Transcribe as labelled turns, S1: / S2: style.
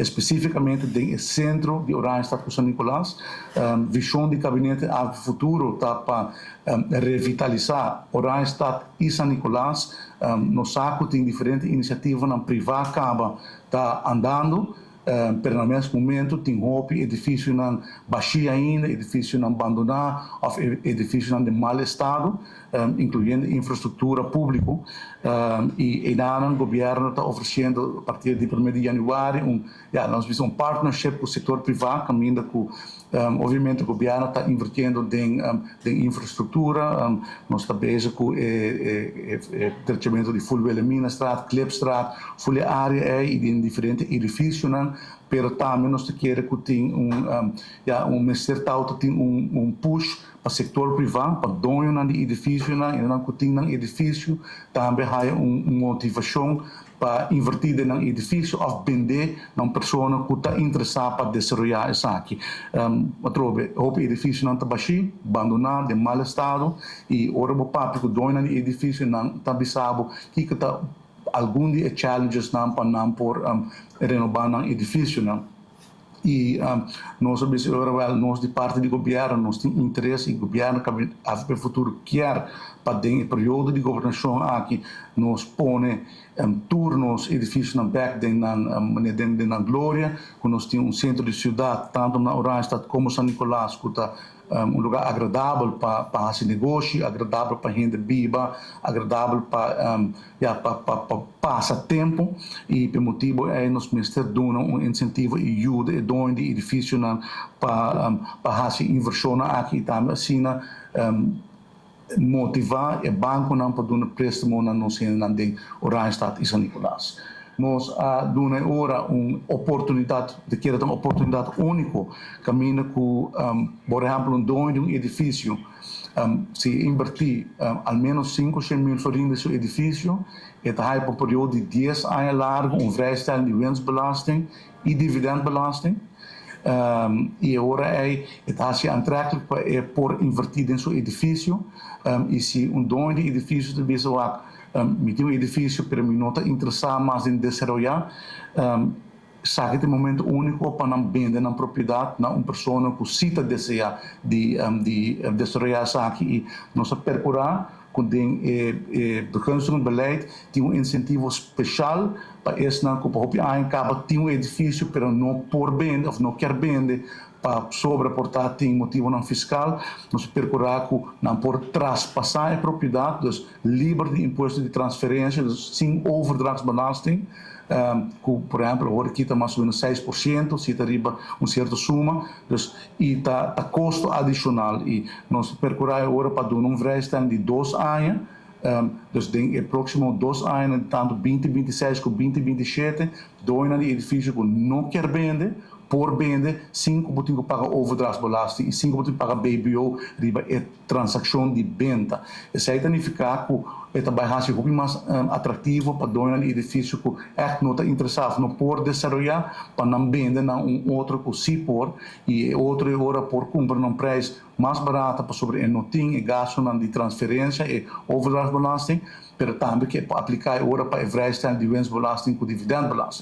S1: especificamente do centro de Oranjestad com São Nicolás. Visão do gabinete ao futuro está para revitalizar Oranjestad e São Nicolás. No saco tem diferentes iniciativas na privada acaba está andando. Pero no mesmo momento tem edifício não baixia ainda, edifício não abandonar, ou edifício não de mau estado, incluindo infraestrutura pública. E o governo está oferecendo, a partir de 1º de janeiro, nós vimos partnership com o setor privado, caminhando com, obviamente, o governo está invertindo em infraestrutura, nós estamos bezig com o tratamento de Fulwellemina-straat, Klipstraat, Fulwe área e em diferentes edifícios, pero também nós queremos que tenha Ministério tem push para o setor privado, para dono de edifício, e que tenha edifício, também há motivação para invertir no edifício ou vender a uma pessoa que está interessada para desenvolver isso aqui. O edifício não está baixo, abandonado, de mau estado, e ora o papo que o dono do edifício não está bisabo que está algum de challenges não para não por renovar o edifício, não. E nós de parte do governo nós temos interesse e o governo que no futuro quer para o período de governação aqui nós põe turnos edifícios na back na Glória, que nós temos centro de cidade tanto na Oranjestad como São Nicolás, que está lugar agradável para fazer negócio, agradável para gente viva, agradável para passar tempo, e por motivo nós ministério dão incentivo e ajuda e dono de edifício para fazer inversão aqui também assim motivar o banco para dar préstamo na nossa Oranjestad e São Nicolás. Nós damos agora uma oportunidade, uma oportunidade única, caminho com, por exemplo, dono de edifício, se invertir ao menos 500 mil florins no seu edifício, está por um período de 10 anos largo, vrijstelling de winstbelasting e dividendbelasting. E agora está se aantrekkelijk por invertir em seu edifício, e se dono de edifício de Bezoak tem edifício, pero não está interessado mais em desenvolver, sabe que é um momento único para não vender na propriedade, na uma pessoa que cita deseja de desenvolver isso aqui, e nós procurar quando o beleid tem incentivo especial para esse não que tem edifício, pero não por vender, ou não quer vender, para sobreportar tem motivo não fiscal, nós procurar que não por traspassar a propriedade, dus livre de imposto de transferência, dus sem overdrachtsbelasting, que, por exemplo, agora aqui está mais ou menos 6%, se está arriba uma certa suma, dus, e está custo adicional, e nós procurar agora para dar vrijstelling de 2 anos, dus no próximo 2 anos, tanto 2026 como 2027, dono de edifício que não quer vender, por vender, 5% paga overdrachtsbelasting e 5% paga BBO, riba é transação de venda. Isso aí significa que é também mais atrativo para dono de edifício que não está interessado no por desenvolver, para não vender na outro que se por, e outro agora por comprar um preço mais barato para sobre não tem gasto de transferência e overdrachtsbelasting, mas também que aplicar agora para a vrijstelling de winstbelasting com dividendbelasting.